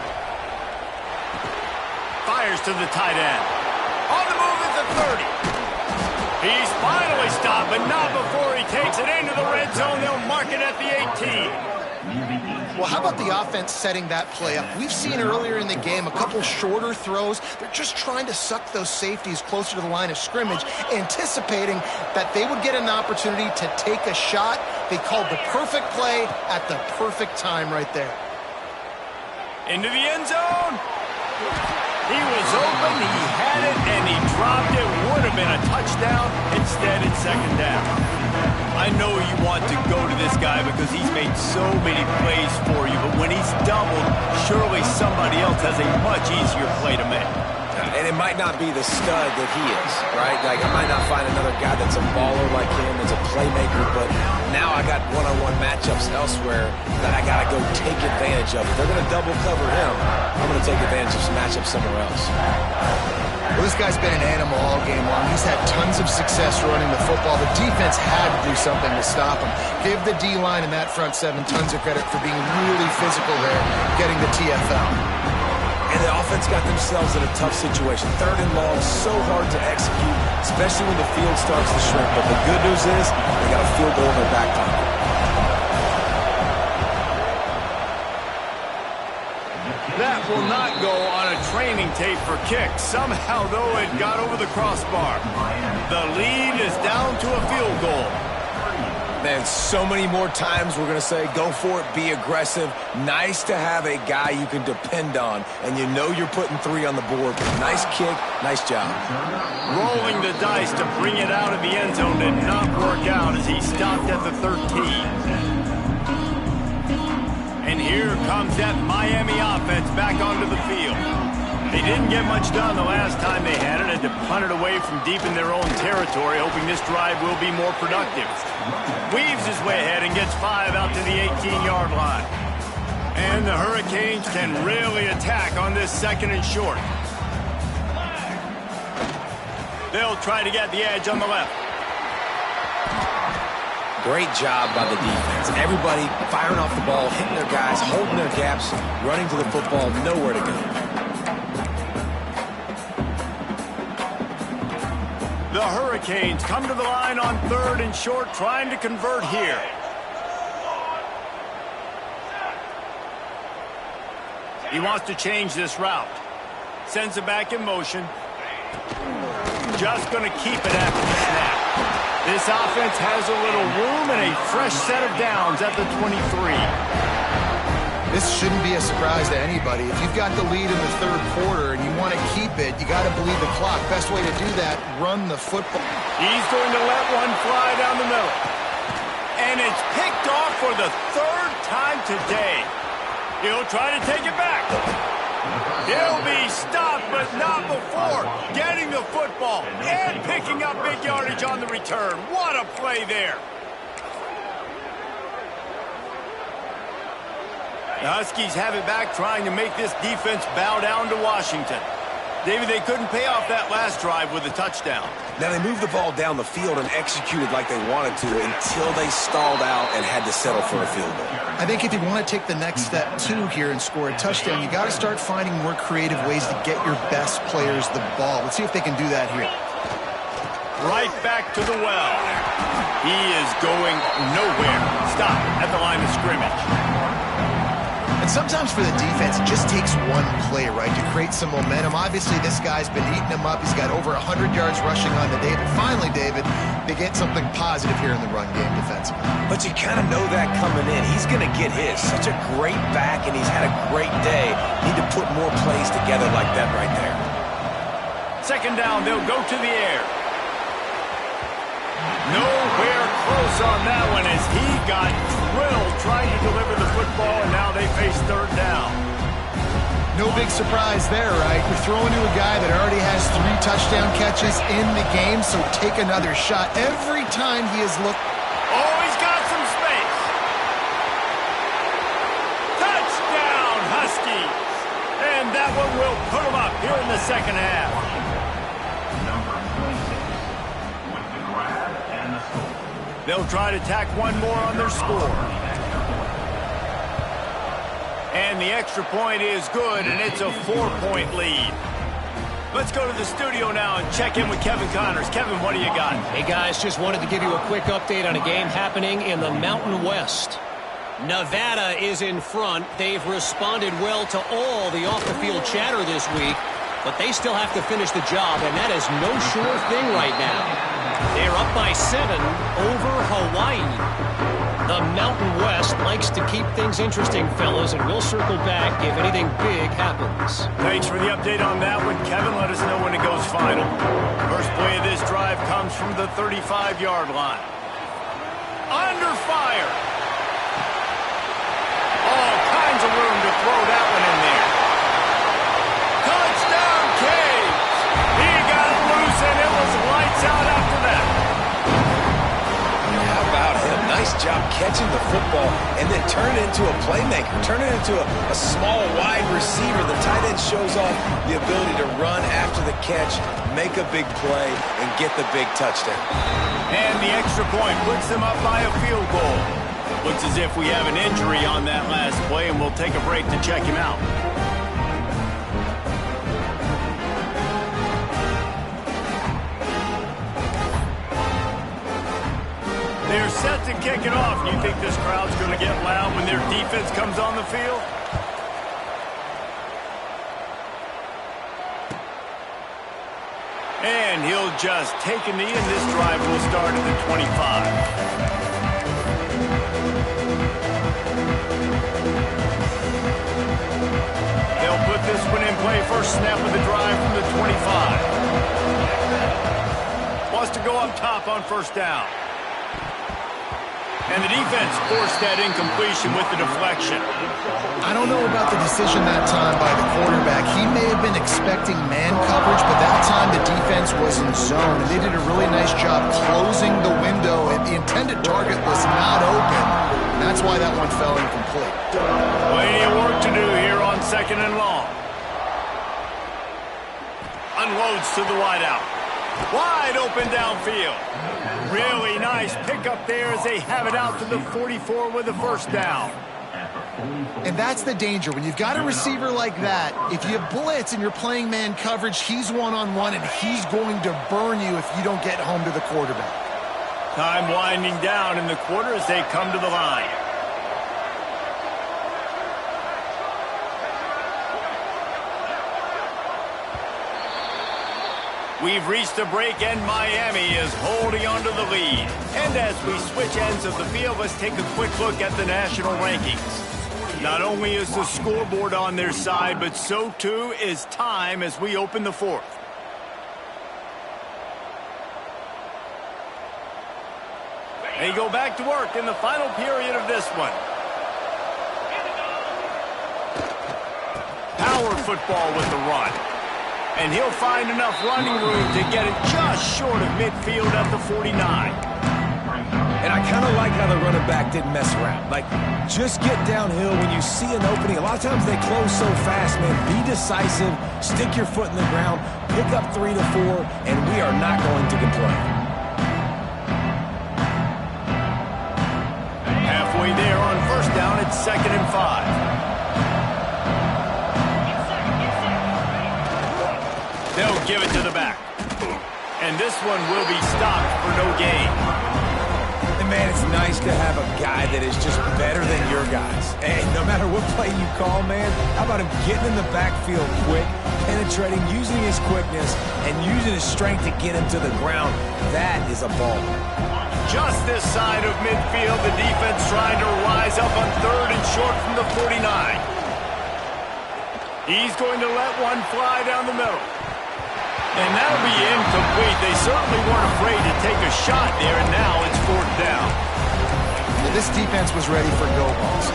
Fires to the tight end. On the move at the 30. He's finally stopped, but not before he takes it into the red zone. They'll mark it at the 18. Well, how about the offense setting that play up? We've seen earlier in the game a couple shorter throws. They're just trying to suck those safeties closer to the line of scrimmage, anticipating that they would get an opportunity to take a shot. They called the perfect play at the perfect time right there. Into the end zone. He was open, he had it, and he dropped it. Would have been a touchdown. Instead, it's second down. I know you want to go to this guy because he's made so many plays for you, but when he's doubled, surely somebody else has a much easier play to make. And it might not be the stud that he is, right? Like, I might not find another guy that's a baller like him, as a playmaker, but now I got one-on-one matchups elsewhere that I got to go take advantage of. If they're going to double cover him, I'm going to take advantage of some matchups somewhere else. Well, this guy's been an animal all game long. He's had tons of success running the football. The defense had to do something to stop him. Give the D-line and that front seven tons of credit for being really physical there, getting the TFL. And the offense got themselves in a tough situation. 3rd and long, so hard to execute, especially when the field starts to shrink. But the good news is they got a field goal in their back pocket. That will not go on a training tape for kicks. Somehow, though, it got over the crossbar. The lead is down to a field goal. Man, so many more times we're going to say, go for it, be aggressive. Nice to have a guy you can depend on, and you know you're putting 3 on the board. Nice kick, nice job. Rolling the dice to bring it out of the end zone did not work out as he stopped at the 13. And here comes that Miami offense back onto the field. They didn't get much done the last time they had it. Had to punt it away from deep in their own territory, hoping this drive will be more productive. Weaves his way ahead and gets 5 out to the 18-yard line. And the Hurricanes can really attack on this 2nd and short. They'll try to get the edge on the left. Great job by the defense. Everybody firing off the ball, hitting their guys, holding their gaps, running to the football, nowhere to go. The Hurricanes come to the line on 3rd and short, trying to convert here. He wants to change this route. Sends it back in motion. Just going to keep it after the snap. This offense has a little room and a fresh set of downs at the 23. This shouldn't be a surprise to anybody. If you've got the lead in the 3rd quarter and you want to keep it, you got to bleed the clock. Best way to do that, run the football. He's going to let one fly down the middle. And it's picked off for the 3rd time today. He'll try to take it back. He'll be stopped, but not before getting the football and picking up big yardage on the return. What a play there. The Huskies have it back, trying to make this defense bow down to Washington. David, they couldn't pay off that last drive with a touchdown. Now, they moved the ball down the field and executed like they wanted to until they stalled out and had to settle for a field goal. I think if you want to take the next step, too, here and score a touchdown, you got to start finding more creative ways to get your best players the ball. Let's see if they can do that here. Right back to the well. He is going nowhere. Stop at the line of scrimmage. And sometimes for the defense, it just takes one play, right, to create some momentum. Obviously, this guy's been eating them up. He's got over 100 yards rushing on the day. But finally, David, they get something positive here in the run game defensively. But you kind of know that coming in. He's going to get his. Such a great back, and he's had a great day. Need to put more plays together like that right there. 2nd down, they'll go to the air. Nowhere close on that one as he got drilled trying to deliver the football, and now they face third down. No big surprise there, right? You're throwing to a guy that already has 3 touchdown catches in the game, so take another shot. Every time he has looked... Oh, he's got some space. Touchdown, Huskies. And that one will put them up here in the second half. They'll try to tack one more on their score. And the extra point is good, and it's a 4-point lead. Let's go to the studio now and check in with Kevin Connors. Kevin, what do you got? Hey, guys, just wanted to give you a quick update on a game happening in the Mountain West. Nevada is in front. They've responded well to all the off-the-field chatter this week, but they still have to finish the job, and that is no sure thing right now. They're up by 7 over Hawaii. The Mountain West likes to keep things interesting, fellas, and we'll circle back if anything big happens. Thanks for the update on that one, Kevin. Let us know when it goes final. First play of this drive comes from the 35-yard line. Under fire. All kinds of room to throw that one in there. Touchdown, Caves. He got loose, and it was lights out after that. How about him? Nice job catching the football and then turn it into a playmaker. Turn it into a small wide receiver. The tight end shows off the ability to run after the catch, make a big play, and get the big touchdown. And the extra point puts them up by a field goal. Looks as if we have an injury on that last play, and we'll take a break to check him out. They're set to kick it off. You think this crowd's going to get loud when their defense comes on the field? And he'll just take a knee, and this drive will start at the 25. They'll put this one in play. First snap of the drive from the 25. Wants to go up top on first down. And the defense forced that incompletion with the deflection. I don't know about the decision that time by the quarterback. He may have been expecting man coverage, but that time the defense was in zone, and they did a really nice job closing the window, and the intended target was not open. And that's why that one fell incomplete. Plenty of work to do here on second and long. Unloads to the wideout. Wide open downfield. Really nice pickup there as they have it out to the 44 with a first down. And that's the danger. When you've got a receiver like that, if you blitz and you're playing man coverage, he's one-on-one, and he's going to burn you if you don't get home to the quarterback. Time winding down in the quarter as they come to the line. We've reached a break, and Miami is holding on to the lead. And as we switch ends of the field, let's take a quick look at the national rankings. Not only is the scoreboard on their side, but so too is time as we open the fourth. They go back to work in the final period of this one. Power football with the run. And he'll find enough running room to get it just short of midfield at the 49. And I kind of like how the running back didn't mess around. Like, just get downhill when you see an opening. A lot of times they close so fast, man. Be decisive, stick your foot in the ground, pick up 3 to 4, and we are not going to complain. Halfway there on first down, it's 2nd and 5. They'll give it to the back. And this one will be stopped for no gain. And man, it's nice to have a guy that is just better than your guys. Hey, no matter what play you call, man, how about him getting in the backfield quick, penetrating, using his quickness, and using his strength to get him to the ground? That is a ball. Just this side of midfield, the defense trying to rise up on 3rd and short from the 49. He's going to let one fly down the middle. And that'll be incomplete. They certainly weren't afraid to take a shot there, and now it's 4th down. Well, this defense was ready for go balls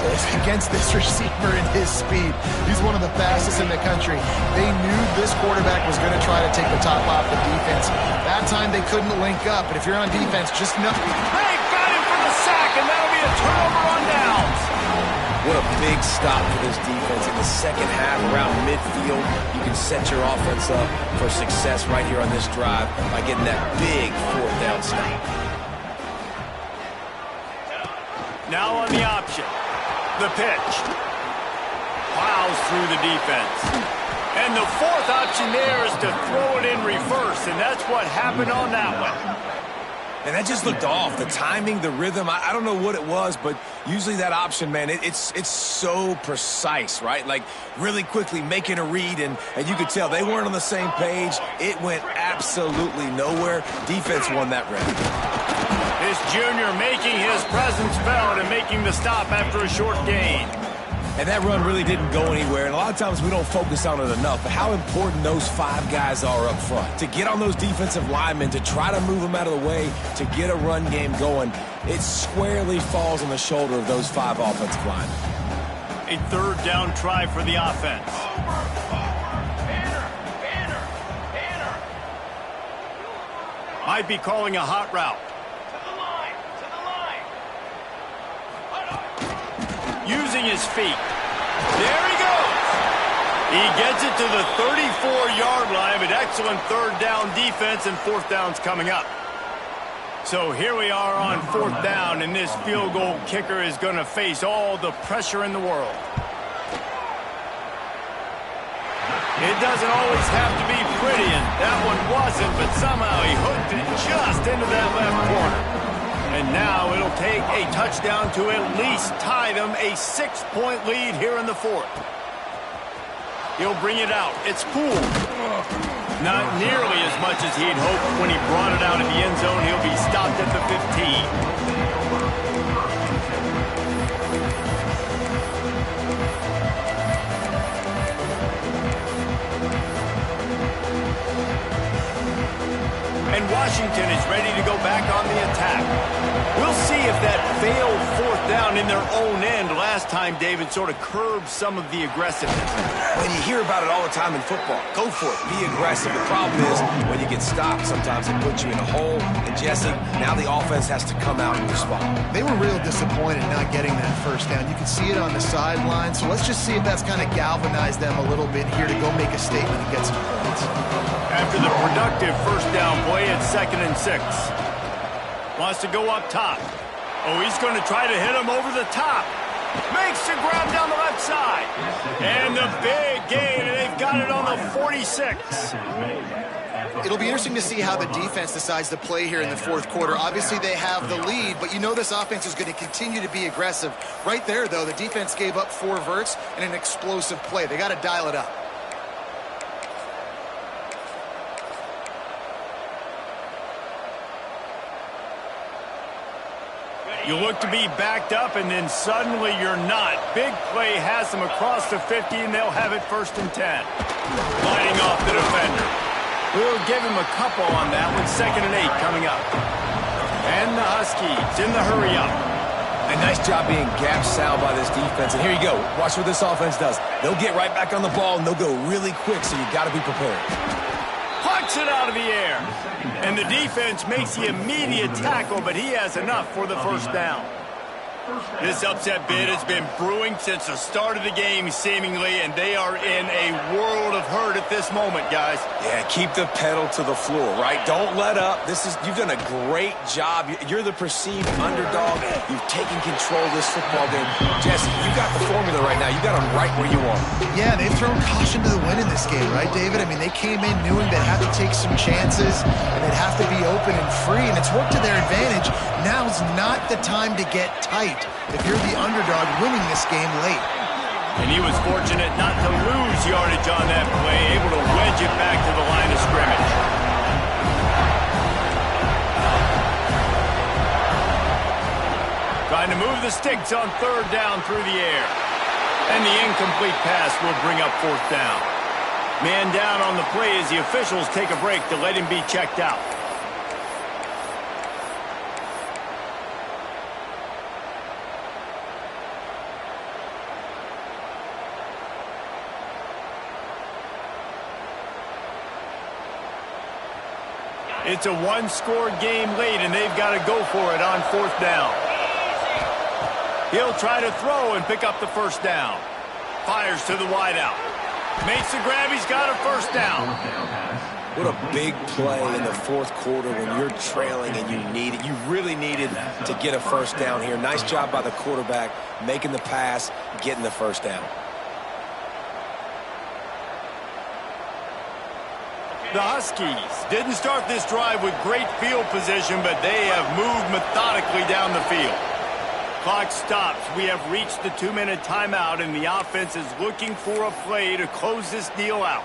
against this receiver and his speed. He's one of the fastest in the country. They knew this quarterback was going to try to take the top off the defense. That time they couldn't link up, but if you're on defense, just know. Hey, got him for the sack, and that'll be a turnover on downs. What a big stop for this defense. In the second half, around midfield, you can set your offense up for success right here on this drive by getting that big 4th down stop. Now on the option. The pitch. Plows through the defense. And the 4th option there is to throw it in reverse, and that's what happened on that one. And that just looked off. The timing, the rhythm, I don't know what it was, but usually that option, man, it's so precise, right? Like really quickly making a read, and you could tell they weren't on the same page. It went absolutely nowhere. Defense won that round. This junior making his presence felt and making the stop after a short gain. And that run really didn't go anywhere, and a lot of times we don't focus on it enough, but how important those 5 guys are up front. To get on those defensive linemen, to try to move them out of the way, to get a run game going, it squarely falls on the shoulder of those 5 offensive linemen. A 3rd down try for the offense. Might be calling a hot route. Using his feet. There he goes. He gets it to the 34-yard line, but excellent 3rd down defense, and 4th down's coming up. So here we are on 4th down, and this field goal kicker is going to face all the pressure in the world. It doesn't always have to be pretty, and that one wasn't, but somehow he hooked it just into that left corner. And now it'll take a touchdown to at least tie them a 6-point lead here in the 4th. He'll bring it out. It's Poole. Not nearly as much as he'd hoped when he brought it out of the end zone. He'll be stopped at the 15. And Washington is ready to go back on the attack. We'll see if that failed 4th down in their own end last time, David, sort of curbed some of the aggressiveness. When you hear about it all the time in football, go for it, be aggressive. The problem is when you get stopped, sometimes it puts you in a hole. And Jesse, now the offense has to come out and respond. They were real disappointed not getting that 1st down. You can see it on the sideline, so let's just see if that's kind of galvanized them a little bit here to go make a statement and get some points. After the productive 1st down play, it's 2nd and 6. Wants to go up top. Oh, he's going to try to hit him over the top. Makes the grab down the left side. And the big gain, and they've got it on the 46. It'll be interesting to see how the defense decides to play here in the 4th quarter. Obviously, they have the lead, but you know this offense is going to continue to be aggressive. Right there, though, the defense gave up 4 verts and an explosive play. They got to dial it up. You look to be backed up, and then suddenly you're not. Big play has them across the 50, and they'll have it 1st and 10. Lining off the defender. We'll give him a couple on that one. 2nd and 8 coming up. And the Huskies in the hurry-up. A nice job being gap sound by this defense. And here you go. Watch what this offense does. They'll get right back on the ball, and they'll go really quick, so you got to be prepared. Pucks it out of the air. And the defense makes the immediate tackle, but he has enough for the 1st down. This upset bid has been brewing since the start of the game, seemingly, and they are in a world of hurt at this moment, guys. Yeah, keep the pedal to the floor, right? Don't let up. You've done a great job. You're the perceived underdog. You've taken control of this football game. Jesse, you got the formula right now. You got them right where you want them. Yeah, they've thrown caution to the wind in this game, right, David? I mean, they came in knowing they'd have to take some chances, and they'd have to be open and free, and it's worked to their advantage. Now's not the time to get tight if you're the underdog winning this game late. And he was fortunate not to lose yardage on that play, able to wedge it back to the line of scrimmage. Trying to move the sticks on 3rd down through the air. And the incomplete pass will bring up 4th down. Man down on the play as the officials take a break to let him be checked out. It's a one-score game late, and they've got to go for it on 4th down. He'll try to throw and pick up the first down. Fires to the wideout. Makes the grab. He's got a first down. What a big play in the 4th quarter when you're trailing and you really needed to get a first down here. Nice job by the quarterback making the pass, getting the first down. The Huskies didn't start this drive with great field position, but they have moved methodically down the field. Clock stops. We have reached the 2-minute timeout, and the offense is looking for a play to close this deal out.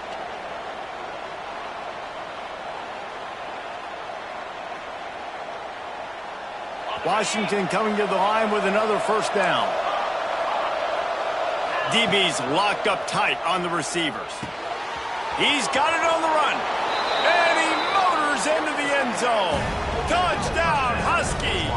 Washington coming to the line with another first down. DB's locked up tight on the receivers. He's got it on the run. And he motors into the end zone. Touchdown, Huskies.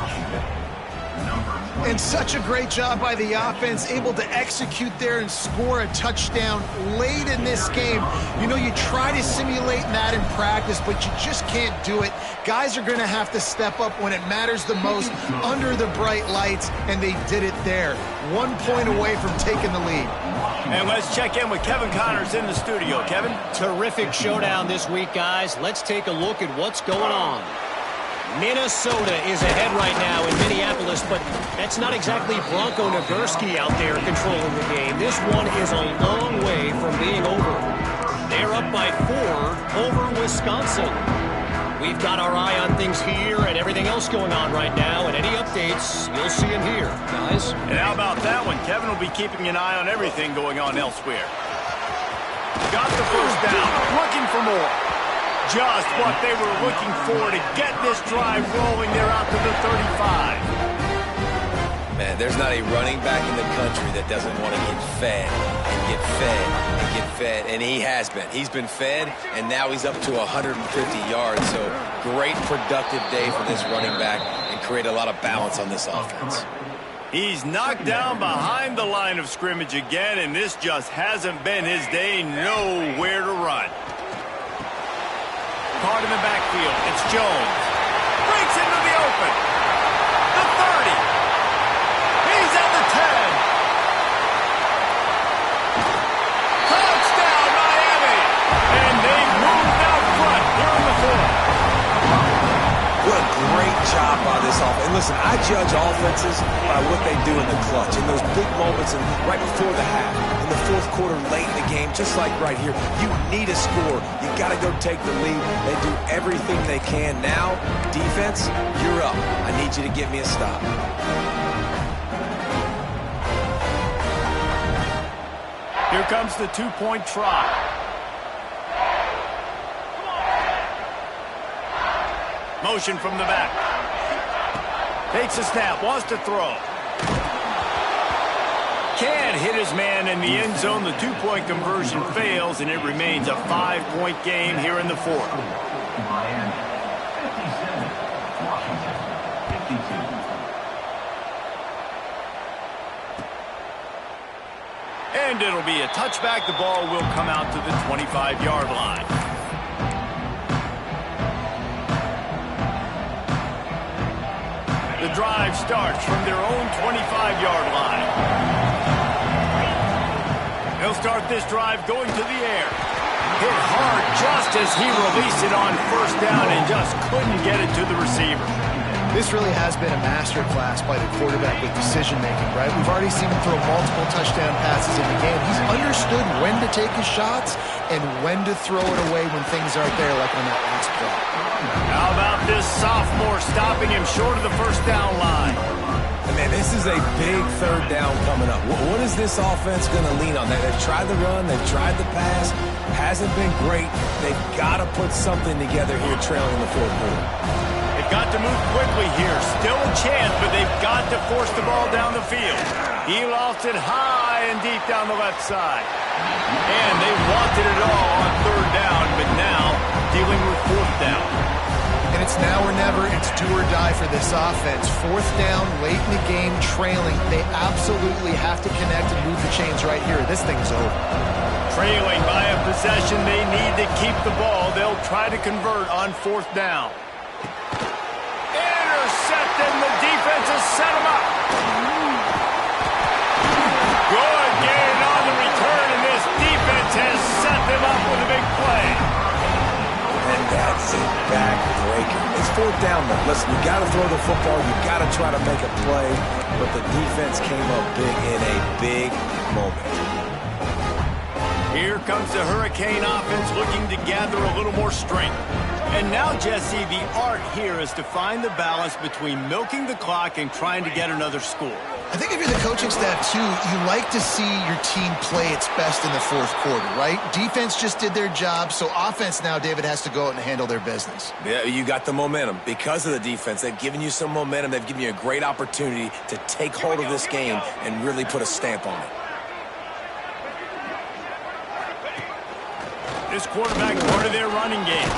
And such a great job by the offense, able to execute there and score a touchdown late in this game. You know, you try to simulate that in practice, but you just can't do it. Guys are going to have to step up when it matters the most under the bright lights, and they did it there. 1 point away from taking the lead. And let's check in with Kevin Connors in the studio. Kevin? Terrific showdown this week, guys. Let's take a look at what's going on. Minnesota is ahead right now in Minneapolis, but that's not exactly Bronco Nagurski out there controlling the game. This one is a long way from being over. They're up by 4 over Wisconsin. We've got our eye on things here and everything else going on right now, and any updates, you'll see them here, guys. And how about that one? Kevin will be keeping an eye on everything going on elsewhere. Got the first down, looking for more. Just what they were looking for to get this drive rolling. They're out to the 35. Man, there's not a running back in the country that doesn't want to get fed and get fed and get fed, and he has been. He's been fed, and now he's up to 150 yards, so great productive day for this running back and create a lot of balance on this offense. He's knocked down behind the line of scrimmage again, and this just hasn't been his day. Nowhere to run. Caught in the backfield. It's Jones. Breaks into the open. The 30. He's at the 10. Touchdown, Miami. And they've moved out front here in the 4th. What a great job by this offense. And listen, I judge offenses by what they do in the clutch, in those big moments and right before the half, in the 4th quarter, late in the game, just like right here. You need a score. You got to go take the lead. They do everything they can. Now, defense, you're up. I need you to get me a stop. Here comes the 2-point try. Motion from the back. Takes a snap, wants to throw. Can't hit his man in the end zone. The 2-point conversion fails, and it remains a 5-point game here in the 4th. Miami, 57. Washington, 52. And it'll be a touchback. The ball will come out to the 25-yard line. The drive starts from their own 25-yard line. He'll start this drive going to the air. Hit hard just as he released it on first down and just couldn't get it to the receiver. This really has been a masterclass by the quarterback with decision-making, right? We've already seen him throw multiple touchdown passes in the game. He's understood when to take his shots and when to throw it away when things aren't there, like on that last play. How about this sophomore stopping him short of the first down line? And man, this is a big 3rd down coming up. What is this offense going to lean on? They've tried the run, they've tried the pass. Hasn't been great. They've got to put something together here trailing in the 4th quarter. They got to move quickly here. Still a chance, but they've got to force the ball down the field. He lost it high and deep down the left side. And they wanted it all on third down, but now dealing with fourth down. And it's now or never. It's do or die for this offense. Fourth down, late in the game, trailing. They absolutely have to connect and move the chains right here. This thing's over. Trailing by a possession, they need to keep the ball. They'll try to convert on fourth down. Intercepted, and the defense has set him up. Good gain on the return, and this defense has set them up with a big play. And that's it, back-breaker. It's fourth down, though. Listen, you got to throw the football. You got to try to make a play. But the defense came up big in a big moment. Here comes the Hurricane offense looking to gather a little more strength. And now, Jesse, the art here is to find the balance between milking the clock and trying to get another score. I think if you're the coaching staff, too, you like to see your team play its best in the fourth quarter, right? Defense just did their job, so offense now, David, has to go out and handle their business. Yeah, you got the momentum. Because of the defense, they've given you some momentum. They've given you a great opportunity to take hold of this game and really put a stamp on it. This quarterback part of their running game.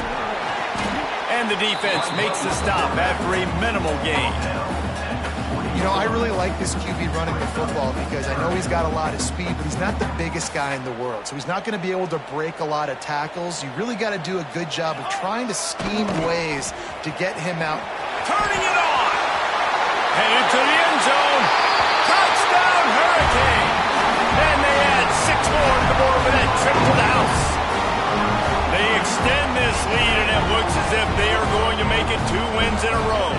And the defense makes the stop after a minimal gain. You know, I really like this QB running the football because I know he's got a lot of speed, but he's not the biggest guy in the world. So he's not going to be able to break a lot of tackles. You really got to do a good job of trying to scheme ways to get him out. Turning it on. Headed to the end zone. Touchdown, Hurricane. And they add 6 more to the board with that trip to the house. They extend this lead, and it looks as if they are going to make it 2 wins in a row.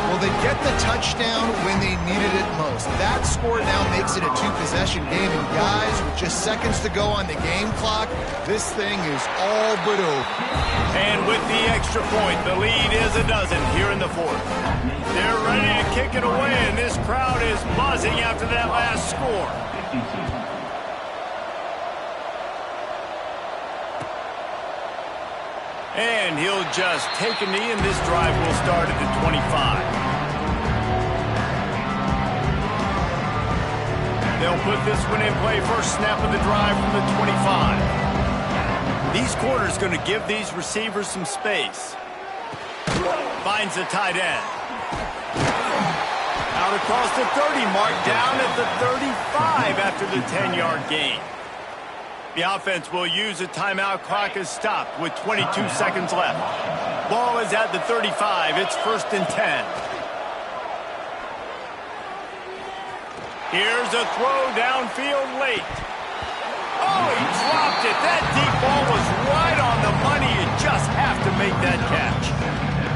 Well, they get the touchdown when they needed it most. That score now makes it a 2-possession game. And guys, with just seconds to go on the game clock, this thing is all but over. And with the extra point, the lead is a dozen here in the fourth. They're ready to kick it away, and this crowd is buzzing after that last score. And he'll just take a knee, and this drive will start at the 25. They'll put this one in play. First snap of the drive from the 25. These quarters going to give these receivers some space. Finds the tight end. Out across the 30 mark, down at the 35 after the 10-yard gain. The offense will use a timeout. Clock is stopped with 22 seconds left. Ball is at the 35. It's 1st and 10. Here's a throw downfield late. Oh, he dropped it. That deep ball was right on the money. You just have to make that catch.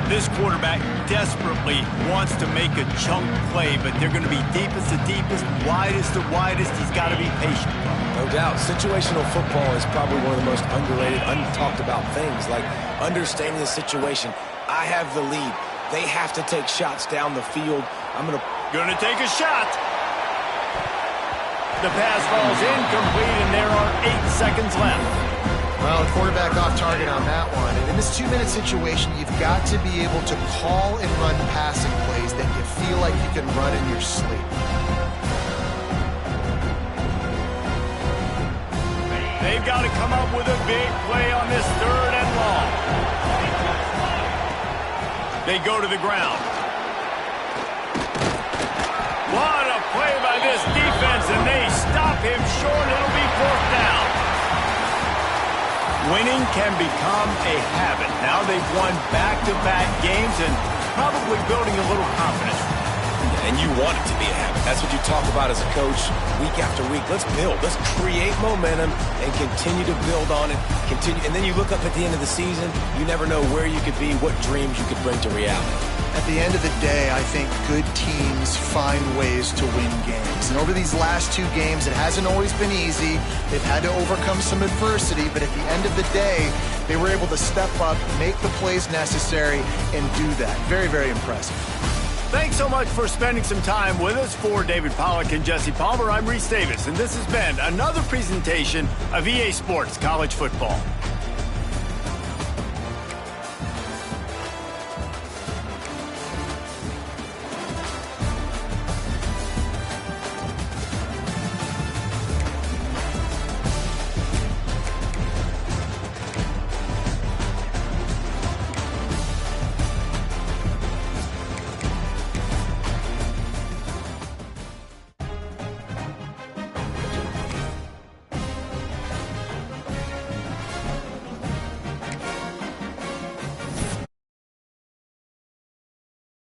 This quarterback desperately wants to make a chunk play, but they're going to be deepest to deepest, widest to widest. He's got to be patient. No doubt. Situational football is probably one of the most underrated, untalked about things, like understanding the situation. I have the lead. They have to take shots down the field. I'm going to take a shot. The pass falls incomplete, and there are 8 seconds left. Well, the quarterback off target on that one. And in this 2-minute situation, you've got to be able to call and run passing plays that you feel like you can run in your sleep. They've got to come up with a big play on this 3rd and long. They go to the ground. What a play by this defense, and they stop him short. It'll be 4th down. Winning can become a habit. Now they've won back-to-back games and probably building a little confidence. And you want it to be a habit. That's what you talk about as a coach week after week. Let's build. Let's create momentum and continue to build on it. And then you look up at the end of the season, you never know where you could be, what dreams you could bring to reality. At the end of the day, I think good teams find ways to win games. And over these last 2 games, it hasn't always been easy. They've had to overcome some adversity, but at the end of the day, they were able to step up, make the plays necessary, and do that. Very, very impressive. Thanks so much for spending some time with us. For David Pollack and Jesse Palmer, I'm Reese Davis, and this has been another presentation of EA Sports College Football.